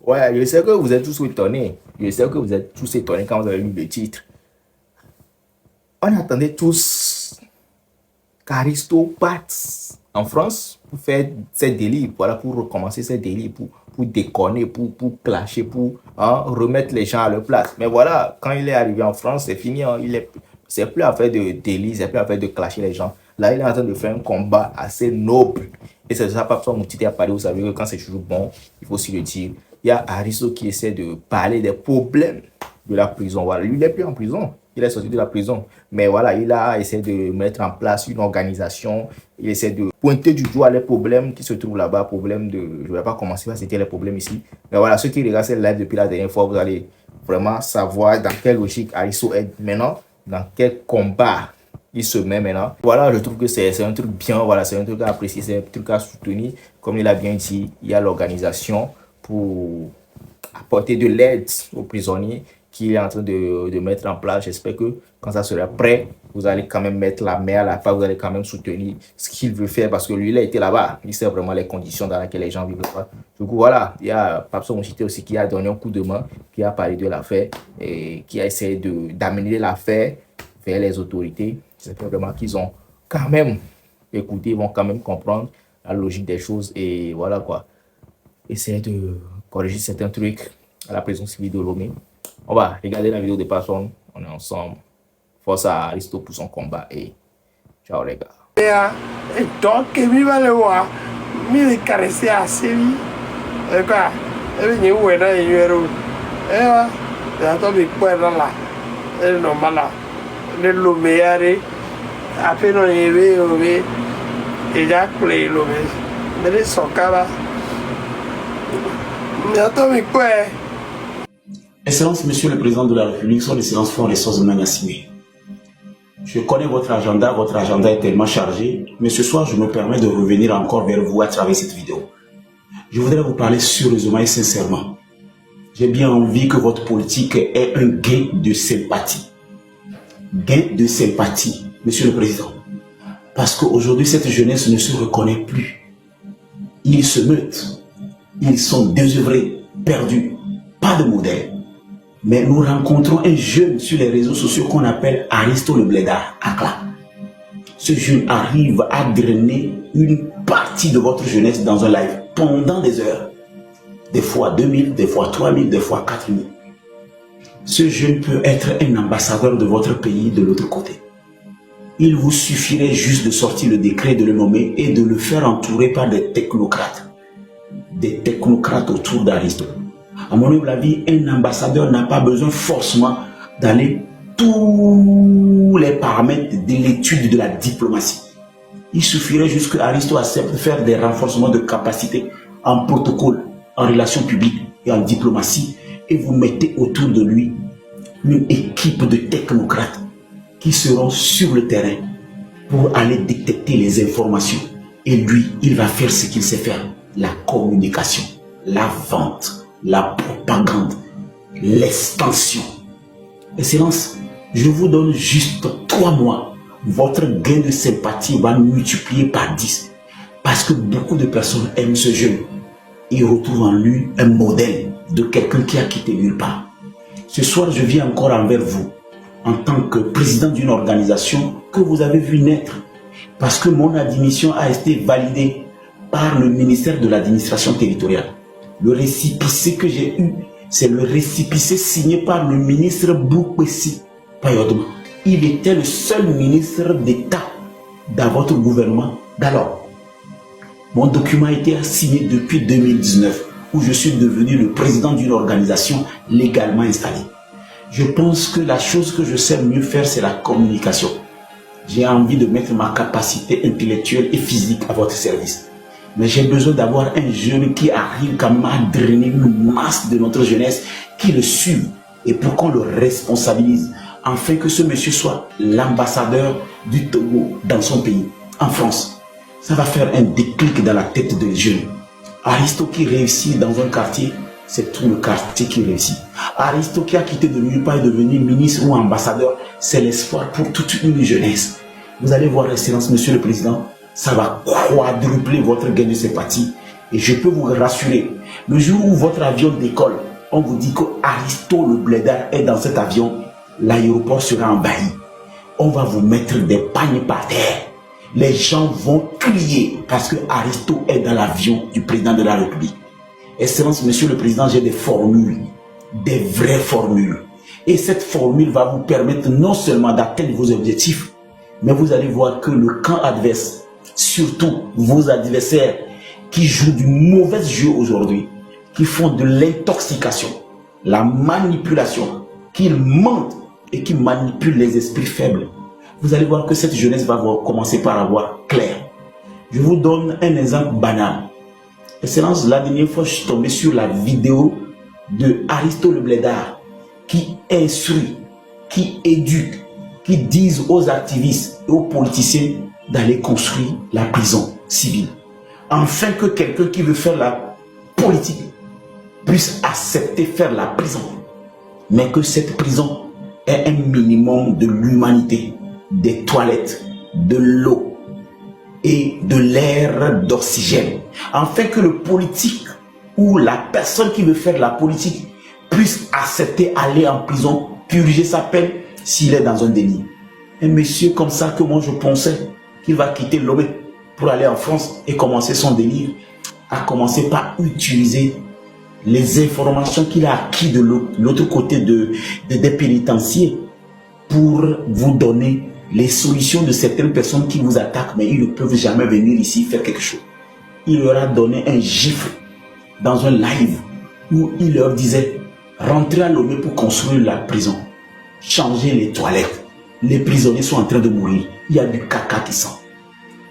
Ouais, je sais que vous êtes tous étonnés. Je sais que vous êtes tous étonnés quand vous avez lu le titre. On attendait tous qu'Aristo parte en France pour faire ses délits, voilà, pour recommencer ses délits, pour déconner, pour clasher, pour remettre les gens à leur place. Mais voilà, quand il est arrivé en France, c'est fini. Hein, c'est plus affaire de délits, c'est plus affaire de clasher les gens. Là, il est en train de faire un combat assez noble. Et c'est ça, Papa Moutité a parlé, vous savez que quand c'est toujours bon, il faut aussi le dire. Il y a Aristo qui essaie de parler des problèmes de la prison. Voilà, lui, il n'est plus en prison. Il est sorti de la prison. Mais voilà, il a essayé de mettre en place une organisation. Il essaie de pointer du doigt les problèmes qui se trouvent là-bas. Problèmes de... Je ne vais pas commencer à citer les problèmes ici. Mais voilà, ceux qui regardent cette live depuis la dernière fois, vous allez vraiment savoir dans quelle logique Aristo est maintenant, dans quel combat il se met maintenant. Voilà, je trouve que c'est un truc bien, voilà, c'est un truc à apprécier, c'est un truc à soutenir. Comme il a bien dit, il y a l'organisation pour apporter de l'aide aux prisonniers qu'il est en train de mettre en place. J'espère que quand ça sera prêt, vous allez quand même mettre la main à la pâte, vous allez quand même soutenir ce qu'il veut faire parce que lui, il a été là-bas. Il sait vraiment les conditions dans lesquelles les gens vivent là-bas. Du coup, voilà, il y a Papson Mochité aussi qui a donné un coup de main, qui a parlé de l'affaire et qui a essayé d'amener l'affaire vers les autorités. J'espère vraiment qu'ils ont quand même écouté, ils vont quand même comprendre la logique des choses et voilà quoi. Essayer de corriger certains trucs à la prison civile de Lomé. On va regarder la vidéo de personnes. On est ensemble. Force à Aristo pour son combat et ciao les gars. Et donc, mi vale wa, mi le caresse assez mi. Et quoi? Et bien, où est là, il y a eu. Et là, il y a tombé quoi là? Et non, malade. Le Lomé arrive. Après, on est levé, et j'ai coulé Lomé. Mais les socs là. Il y a tombé quoi? Excellence, Monsieur le Président de la République, son Excellence Fond Ressources Mangassimé. Je connais votre agenda est tellement chargé, mais ce soir, je me permets de revenir encore vers vous à travers cette vidéo. Je voudrais vous parler sérieusement et sincèrement. J'ai bien envie que votre politique ait un gain de sympathie. Gain de sympathie, Monsieur le Président. Parce qu'aujourd'hui, cette jeunesse ne se reconnaît plus. Ils se meutent. Ils sont désœuvrés, perdus. Pas de modèle. Mais nous rencontrons un jeune sur les réseaux sociaux qu'on appelle Aristo le Blédard, Akla. Ce jeune arrive à drainer une partie de votre jeunesse dans un live pendant des heures. Des fois 2000, des fois 3000, des fois 4000. Ce jeune peut être un ambassadeur de votre pays de l'autre côté. Il vous suffirait juste de sortir le décret, de le nommer et de le faire entourer par des technocrates. Des technocrates autour d'Aristo. À mon humble avis, un ambassadeur n'a pas besoin forcément d'aller tous les paramètres de l'étude de la diplomatie. Il suffirait juste que Aristo accepte de faire des renforcements de capacité en protocole, en relations publiques et en diplomatie et vous mettez autour de lui une équipe de technocrates qui seront sur le terrain pour aller détecter les informations. Et lui, il va faire ce qu'il sait faire, la communication, la vente, la propagande, l'extension. Excellence, je vous donne juste 3 mois. Votre gain de sympathie va multiplier par 10. Parce que beaucoup de personnes aiment ce jeune. Ils retrouvent en lui un modèle de quelqu'un qui a quitté nulle part. Ce soir, je viens encore envers vous, en tant que président d'une organisation que vous avez vu naître. Parce que mon admission a été validée par le ministère de l'administration territoriale. Le récépissé que j'ai eu, c'est le récépissé signé par le ministre Boukessi Payodma. Il était le seul ministre d'État dans votre gouvernement d'alors. Mon document a été signé depuis 2019, où je suis devenu le président d'une organisation légalement installée. Je pense que la chose que je sais mieux faire, c'est la communication. J'ai envie de mettre ma capacité intellectuelle et physique à votre service. Mais j'ai besoin d'avoir un jeune qui arrive quand même à drainer une masse de notre jeunesse, qui le suive et pour qu'on le responsabilise, afin que ce monsieur soit l'ambassadeur du Togo dans son pays, en France. Ça va faire un déclic dans la tête des jeunes. Aristo qui réussit dans un quartier, c'est tout le quartier qui réussit. Aristo qui a quitté de nulle part et devenu ministre ou ambassadeur, c'est l'espoir pour toute une jeunesse. Vous allez voir, Excellence, Monsieur le Président, ça va quadrupler votre gain de sympathie. Et je peux vous rassurer, Le jour où votre avion décolle, on vous dit que Aristo le blédard est dans cet avion, l'aéroport sera envahi. On va vous mettre des pagnes par terre. Les gens vont crier parce que Aristo est dans l'avion du président de la République. Excellence, Monsieur le Président, j'ai des formules, des vraies formules. Et cette formule va vous permettre non seulement d'atteindre vos objectifs, mais vous allez voir que le camp adverse, surtout vos adversaires qui jouent du mauvais jeu aujourd'hui, qui font de l'intoxication, la manipulation, qui mentent et qui manipulent les esprits faibles, vous allez voir que cette jeunesse va commencer par avoir clair. Je vous donne un exemple banal. Excellence, la dernière fois, je suis tombé sur la vidéo de Aristo le blédard qui instruit, qui éduque, qui disent aux activistes et aux politiciens d'aller construire la prison civile. Afin que quelqu'un qui veut faire la politique puisse accepter faire la prison. Mais que cette prison ait un minimum de l'humanité, des toilettes, de l'eau et de l'air d'oxygène. Afin que le politique ou la personne qui veut faire la politique puisse accepter aller en prison, purger sa peine s'il est dans un délit. Un monsieur comme ça que moi je pensais qu'il va quitter Lomé pour aller en France et commencer son délire, a commencé par utiliser les informations qu'il a acquis de l'autre côté des pénitenciers pour vous donner les solutions de certaines personnes qui vous attaquent, mais ils ne peuvent jamais venir ici faire quelque chose. Il leur a donné un gifle dans un live où il leur disait: rentrez à Lomé pour construire la prison, changez les toilettes, les prisonniers sont en train de mourir, il y a du caca qui sent.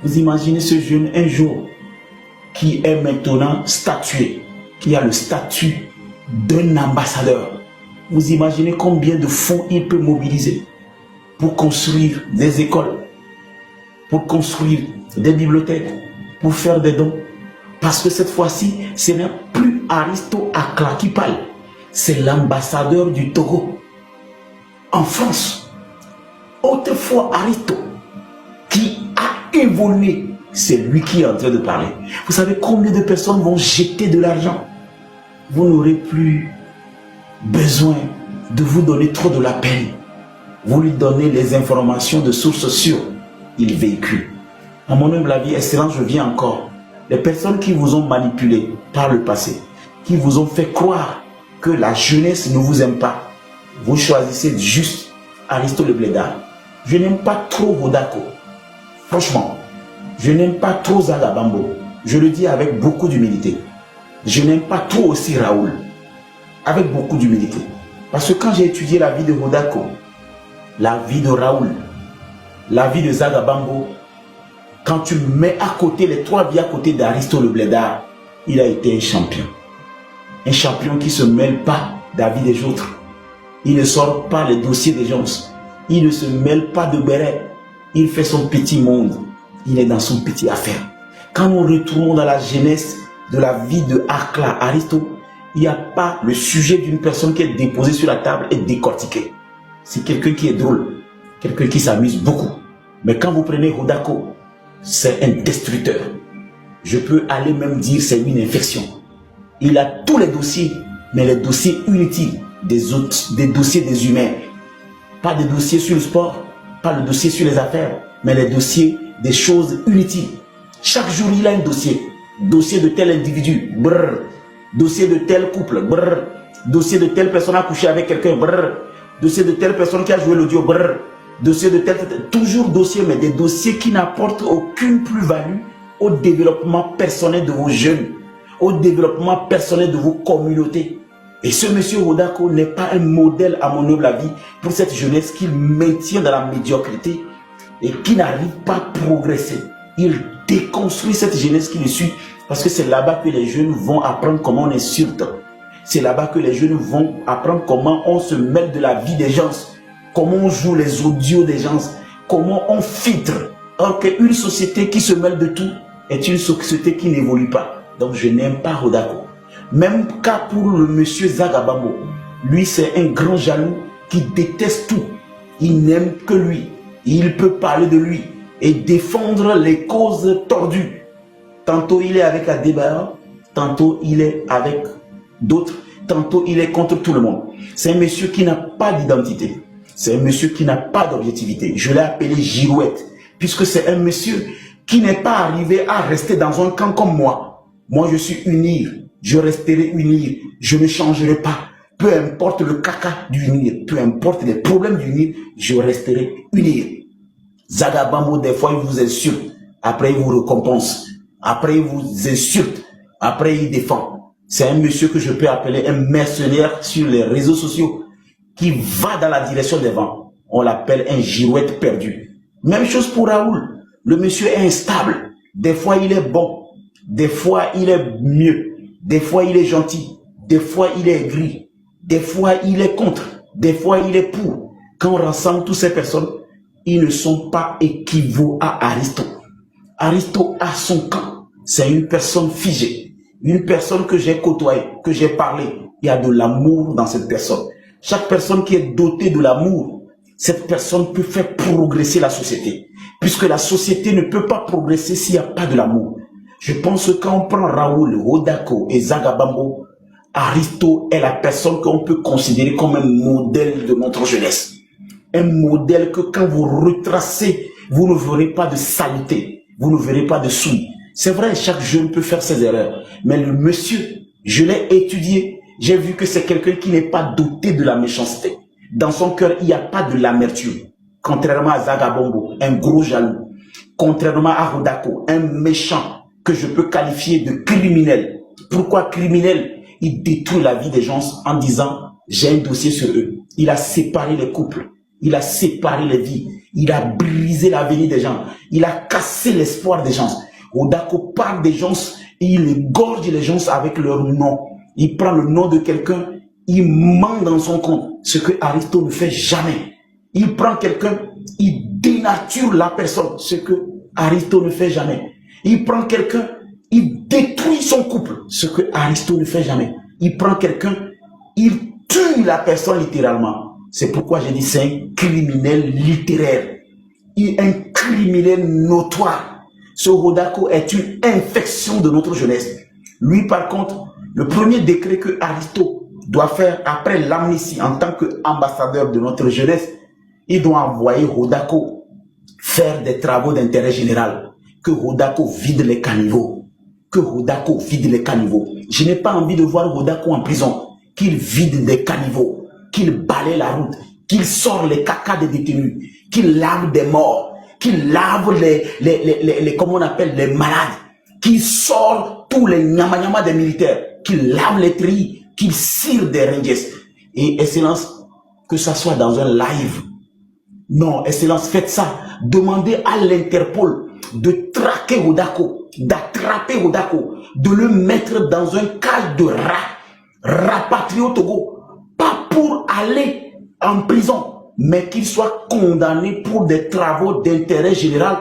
Vous imaginez ce jeune un jour qui est maintenant statué, qui a le statut d'un ambassadeur. Vous imaginez combien de fonds il peut mobiliser pour construire des écoles, pour construire des bibliothèques, pour faire des dons. Parce que cette fois-ci, ce n'est plus Aristo Akla qui parle, c'est l'ambassadeur du Togo en France. Autrefois Aristo, qui a évolué, c'est lui qui est en train de parler. Vous savez combien de personnes vont jeter de l'argent? Vous n'aurez plus besoin de vous donner trop de la peine. Vous lui donnez les informations de sources sûres, il véhicule. À mon humble avis, excellent, je viens encore. Les personnes qui vous ont manipulé par le passé, qui vous ont fait croire que la jeunesse ne vous aime pas, vous choisissez juste Aristo le blédard. Je n'aime pas trop Hodako. Franchement, je n'aime pas trop Zagabambo. Je le dis avec beaucoup d'humilité. Je n'aime pas trop aussi Raoul. Avec beaucoup d'humilité. Parce que quand j'ai étudié la vie de Hodako, la vie de Raoul, la vie de Zagabambo, quand tu mets à côté les trois vies à côté d'Aristo le blédard, il a été un champion. Un champion qui ne se mêle pas de la vie des autres. Il ne sort pas les dossiers des gens. Il ne se mêle pas de béret. Il fait son petit monde. Il est dans son petit affaire. Quand nous retournons dans la genèse de la vie de Akla, Aristo, il n'y a pas le sujet d'une personne qui est déposée sur la table et décortiquée. C'est quelqu'un qui est drôle, quelqu'un qui s'amuse beaucoup. Mais quand vous prenez Hodako, c'est un destructeur. Je peux aller même dire c'est une infection. Il a tous les dossiers, mais les dossiers inutiles des dossiers des humains. Pas des dossiers sur le sport, pas le dossier sur les affaires, mais les dossiers des choses inutiles. Chaque jour, il a un dossier. Dossier de tel individu, brrr. Dossier de tel couple, brrr. Dossier de telle personne a couché avec quelqu'un, brrr. Dossier de telle personne qui a joué l'audio, brrr. Dossier de tel... Toujours dossier, mais des dossiers qui n'apportent aucune plus-value au développement personnel de vos jeunes, au développement personnel de vos communautés. Et ce monsieur Hodako n'est pas un modèle, à mon humble avis, pour cette jeunesse qu'il maintient dans la médiocrité et qui n'arrive pas à progresser. Il déconstruit cette jeunesse qui le suit parce que c'est là-bas que les jeunes vont apprendre comment on insulte. C'est là-bas que les jeunes vont apprendre comment on se mêle de la vie des gens, comment on joue les audios des gens, comment on filtre. Or qu'une société qui se mêle de tout est une société qui n'évolue pas. Donc je n'aime pas Hodako. Même cas pour le monsieur Zagabambo. Lui, c'est un grand jaloux qui déteste tout. Il n'aime que lui. Il peut parler de lui et défendre les causes tordues. Tantôt il est avec Adebayor, tantôt il est avec d'autres, tantôt il est contre tout le monde. C'est un monsieur qui n'a pas d'identité. C'est un monsieur qui n'a pas d'objectivité. Je l'ai appelé girouette, puisque c'est un monsieur qui n'est pas arrivé à rester dans un camp comme moi. Moi, je suis unir. Je resterai unir. Je ne changerai pas. Peu importe le caca d'unir, peu importe les problèmes d'unir, je resterai unir. Zagabambo, des fois, il vous insulte. Après, il vous récompense. Après, il vous insulte. Après, il défend. C'est un monsieur que je peux appeler un mercenaire sur les réseaux sociaux qui va dans la direction des vents. On l'appelle un girouette perdu. Même chose pour Raoul. Le monsieur est instable. Des fois, il est bon. Des fois, il est mieux. Des fois, il est gentil. Des fois, il est gris. Des fois, il est contre. Des fois, il est pour. Quand on rassemble toutes ces personnes, ils ne sont pas équivalents à Aristote. Aristote a son camp. C'est une personne figée. Une personne que j'ai côtoyée, que j'ai parlé. Il y a de l'amour dans cette personne. Chaque personne qui est dotée de l'amour, cette personne peut faire progresser la société. Puisque la société ne peut pas progresser s'il n'y a pas de l'amour. Je pense que quand on prend Raoul, Hodako et Zagabambo, Aristote est la personne qu'on peut considérer comme un modèle de notre jeunesse. Un modèle que quand vous retracez, vous ne verrez pas de saleté, vous ne verrez pas de souille. C'est vrai, chaque jeune peut faire ses erreurs. Mais le monsieur, je l'ai étudié, j'ai vu que c'est quelqu'un qui n'est pas doté de la méchanceté. Dans son cœur, il n'y a pas de l'amertume. Contrairement à Zagabambo, un gros jaloux. Contrairement à Hodako, un méchant que je peux qualifier de criminel. Pourquoi criminel? Il détruit la vie des gens en disant « j'ai un dossier sur eux ». Il a séparé les couples. Il a séparé les vies. Il a brisé l'avenir des gens. Il a cassé l'espoir des gens. Hodako parle des gens et il égorge les gens avec leur nom. Il prend le nom de quelqu'un, il ment dans son compte. Ce que Aristote ne fait jamais. Il prend quelqu'un, il dénature la personne. Ce que Aristote ne fait jamais. Il prend quelqu'un, il détruit son couple. Ce que Aristote ne fait jamais. Il prend quelqu'un, il tue la personne littéralement. C'est pourquoi j'ai dit c'est un criminel littéraire. Il est un criminel notoire. Ce Hodako est une infection de notre jeunesse. Lui, par contre, le premier décret que Aristote doit faire après l'amnistie en tant qu'ambassadeur de notre jeunesse, il doit envoyer Hodako faire des travaux d'intérêt général. Que Hodako vide les caniveaux. Que Hodako vide les caniveaux. Je n'ai pas envie de voir Hodako en prison. Qu'il vide des caniveaux. Qu'il balaye la route. Qu'il sort les cacas des détenus. Qu'il lave des morts. Qu'il lave comment on appelle, les malades. Qu'il sort tous les nyama des militaires. Qu'il lave les tris. Qu'il cire des rangers. Et Excellence, que ça soit dans un live. Non, Excellence, faites ça. Demandez à l'Interpol de traquer Hodako, d'attraper Hodako, de le mettre dans un cage de rat, rapatrié au Togo, pas pour aller en prison, mais qu'il soit condamné pour des travaux d'intérêt général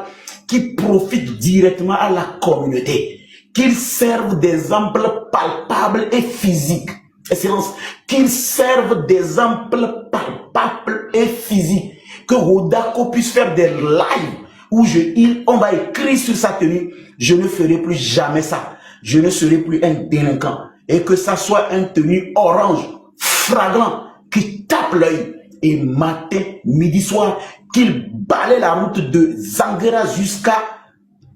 qui profitent directement à la communauté, qu'il serve d'exemple palpable et physique. Excellence, qu'il serve d'exemple palpable et physique, que Hodako puisse faire des lives où on va écrire sur sa tenue, je ne ferai plus jamais ça. Je ne serai plus un délinquant. Et que ça soit un tenue orange, flagrant, qui tape l'œil. Et matin, midi, soir, qu'il balaye la route de Zanguera jusqu'à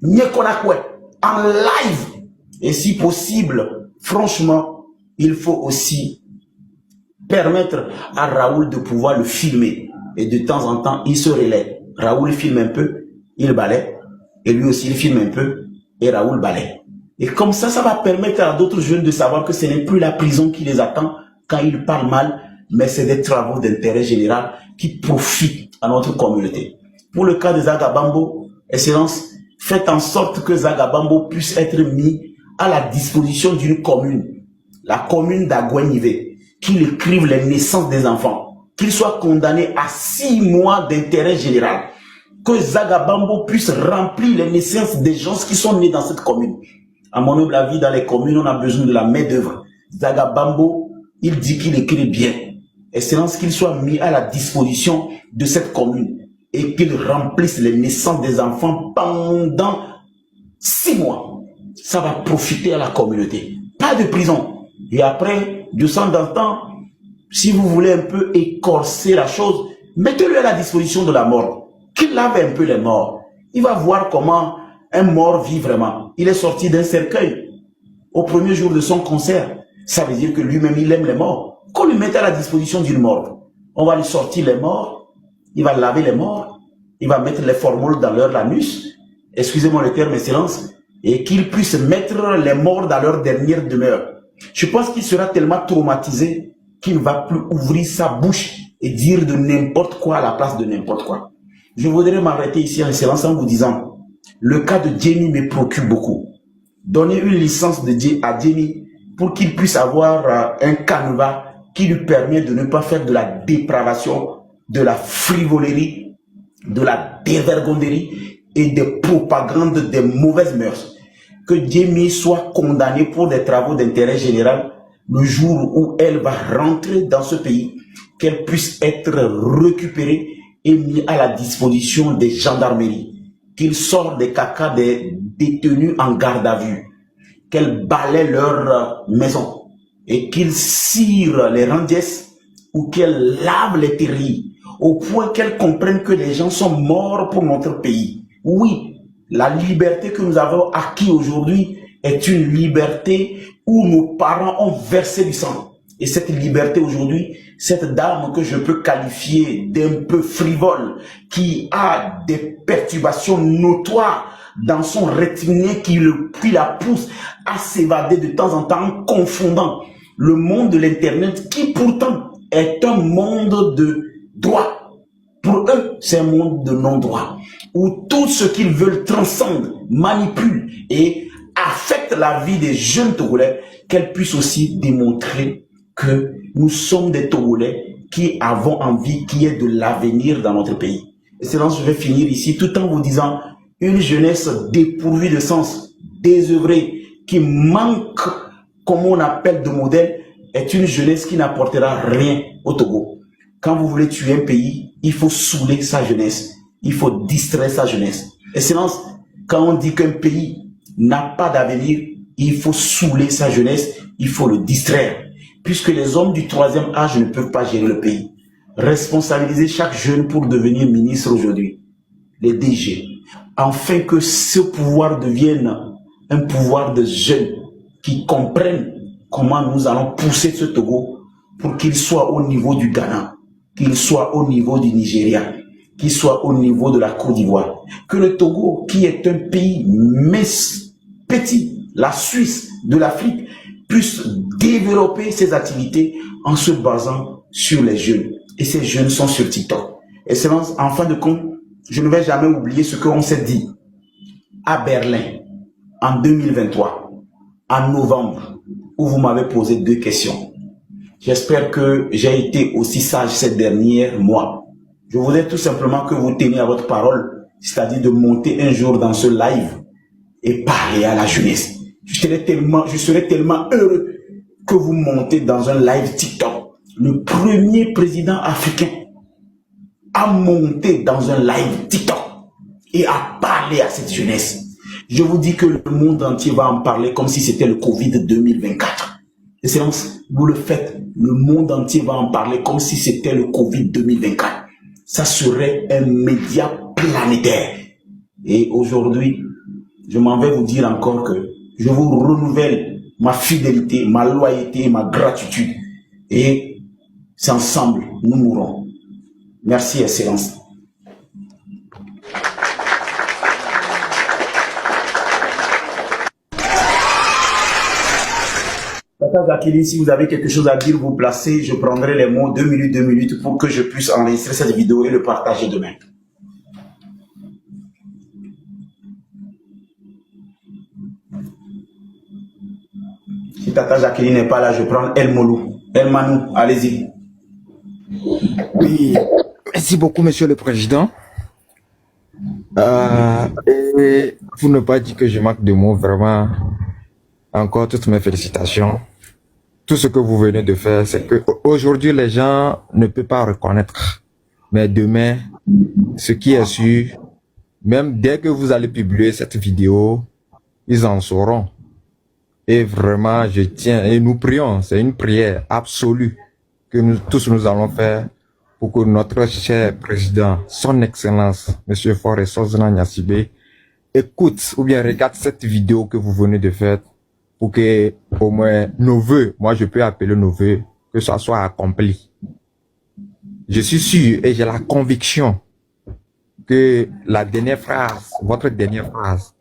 Nyekonakwe, en live. Et si possible, franchement, il faut aussi permettre à Raoul de pouvoir le filmer. Et de temps en temps, il se relaie. Raoul filme un peu, il balaye, et lui aussi il filme un peu, et Raoul balaye. Et comme ça va permettre à d'autres jeunes de savoir que ce n'est plus la prison qui les attend quand ils parlent mal, mais c'est des travaux d'intérêt général qui profitent à notre communauté. Pour le cas de Zagabambo, Excellence, faites en sorte que Zagabambo puisse être mis à la disposition d'une commune, la commune d'Agouenivé, qu'il écrive les naissances des enfants, qu'il soit condamné à 6 mois d'intérêt général, que Zagabambo puisse remplir les naissances des gens qui sont nés dans cette commune. À mon humble avis, dans les communes, on a besoin de la main-d'œuvre. Zagabambo, il dit qu'il écrit bien. Excellence, qu'il soit mis à la disposition de cette commune et qu'il remplisse les naissances des enfants pendant 6 mois. Ça va profiter à la communauté. pas de prison. Et après, de temps en temps, si vous voulez un peu écorcer la chose, mettez-le à la disposition de la mort. Qu'il lave un peu les morts. Il va voir comment un mort vit vraiment. Il est sorti d'un cercueil au premier jour de son concert. Ça veut dire que lui-même, il aime les morts. Qu'on lui mette à la disposition d'une mort. On va lui sortir les morts. Il va laver les morts. Il va mettre les formules dans leur anus. Excusez-moi le terme, excellence. Et qu'il puisse mettre les morts dans leur dernière demeure. Je pense qu'il sera tellement traumatisé qu'il ne va plus ouvrir sa bouche et dire de n'importe quoi à la place de n'importe quoi. Je voudrais m'arrêter ici en excellence en vous disant, le cas de Jenny me préoccupe beaucoup. Donnez une licence à Jenny pour qu'il puisse avoir un canevas qui lui permet de ne pas faire de la dépravation, de la frivolerie, de la dévergonderie et des propagandes des mauvaises mœurs. Que Jenny soit condamnée pour des travaux d'intérêt général le jour où elle va rentrer dans ce pays, qu'elle puisse être récupérée et mise à la disposition des gendarmeries, qu'il sorte des cacas des détenus en garde à vue, qu'elle balaie leur maison et qu'ils cirent les randiers ou qu'elle lave les terris au point qu'elle comprenne que les gens sont morts pour notre pays. Oui, la liberté que nous avons acquis aujourd'hui est une liberté où nos parents ont versé du sang. Et cette liberté aujourd'hui, cette dame que je peux qualifier d'un peu frivole, qui a des perturbations notoires dans son rétinier qui la pousse à s'évader de temps en temps en confondant le monde de l'internet qui pourtant est un monde de droit. Pour eux, c'est un monde de non-droit où tout ce qu'ils veulent transcende, manipule et affecte la vie des jeunes Togolais, qu'elles puissent aussi démontrer que nous sommes des Togolais qui avons envie qu'il y ait de l'avenir dans notre pays. Excellence, je vais finir ici tout en vous disant une jeunesse dépourvue de sens, désœuvrée, qui manque, comme on appelle, de modèle, est une jeunesse qui n'apportera rien au Togo. Quand vous voulez tuer un pays, il faut saouler sa jeunesse. Il faut distraire sa jeunesse. Excellence, quand on dit qu'un pays n'a pas d'avenir, il faut saouler sa jeunesse, il faut le distraire. Puisque les hommes du troisième âge ne peuvent pas gérer le pays. Responsabiliser chaque jeune pour devenir ministre aujourd'hui. Les DG. Afin que ce pouvoir devienne un pouvoir de jeunes qui comprennent comment nous allons pousser ce Togo pour qu'il soit au niveau du Ghana, qu'il soit au niveau du Nigeria, qu'il soit au niveau de la Côte d'Ivoire. Que le Togo, qui est un pays petit, la Suisse de l'Afrique, puisse développer ses activités en se basant sur les jeunes. Et ces jeunes sont sur TikTok. Excellence, en fin de compte, je ne vais jamais oublier ce qu'on s'est dit à Berlin en 2023, en novembre, où vous m'avez posé 2 questions. J'espère que j'ai été aussi sage ces derniers mois. Je voudrais tout simplement que vous teniez à votre parole, c'est-à-dire de monter un jour dans ce live et parler à la jeunesse. Je serais tellement heureux que vous montez dans un live TikTok. Le premier président africain a monté dans un live TikTok et a parlé à cette jeunesse. Je vous dis que le monde entier va en parler comme si c'était le Covid 2024. Excellence, vous le faites. Le monde entier va en parler comme si c'était le Covid 2024. Ça serait un média planétaire. Et aujourd'hui, je m'en vais vous dire encore que je vous renouvelle ma fidélité, ma loyauté et ma gratitude. Et c'est ensemble, nous mourrons. Merci, Excellence. Tata Zakili, si vous avez quelque chose à dire, vous placez, je prendrai les mots 2 minutes pour que je puisse enregistrer cette vidéo et le partager demain. Si Tata Jacqueline n'est pas là, je prends El Molou. El Manou, allez-y. Oui, merci beaucoup, Monsieur le Président. Et pour ne pas dire que je manque de mots, vraiment, encore toutes mes félicitations. Tout ce que vous venez de faire, c'est que aujourd'hui les gens ne peuvent pas reconnaître. Mais demain, ce qui est sûr, même dès que vous allez publier cette vidéo, ils en sauront. Et vraiment, je tiens et nous prions, c'est une prière absolue que nous tous nous allons faire pour que notre cher président, son excellence, Monsieur Faure Sozona Gnassingbé, écoute ou bien regarde cette vidéo que vous venez de faire pour que au moins nos vœux, moi je peux appeler nos vœux, que ça soit accompli. Je suis sûr et j'ai la conviction que la dernière phrase, votre dernière phrase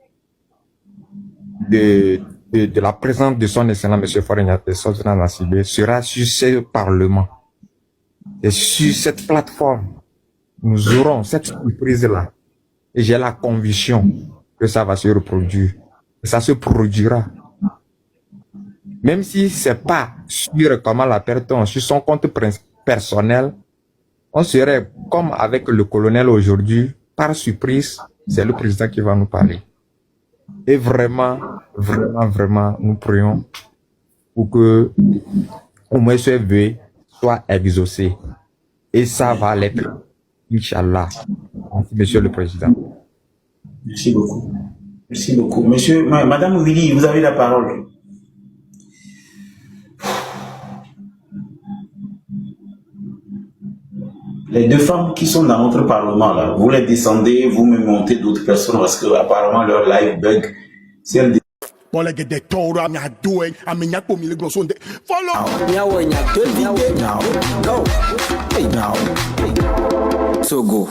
de la présence de son excellence M. Faure Sozona Gnassingbé sera sur ce parlement. Et sur cette plateforme, nous aurons cette surprise-là. Et j'ai la conviction que ça va se reproduire. Et ça se produira. Même si c'est pas sur comment la personne, sur son compte personnel, on serait comme avec le colonel aujourd'hui, par surprise, c'est le président qui va nous parler. Et vraiment, vraiment, vraiment, nous prions pour que au moins ce vœu soit exaucé. Et ça va l'être, Inch'Allah. Merci, Monsieur le Président. Merci beaucoup. Merci beaucoup. Madame Willy, vous avez la parole. Les deux femmes qui sont dans notre parlement, là, vous les descendez, vous me montez d'autres personnes parce que apparemment leur live bug. Si elles Sogo.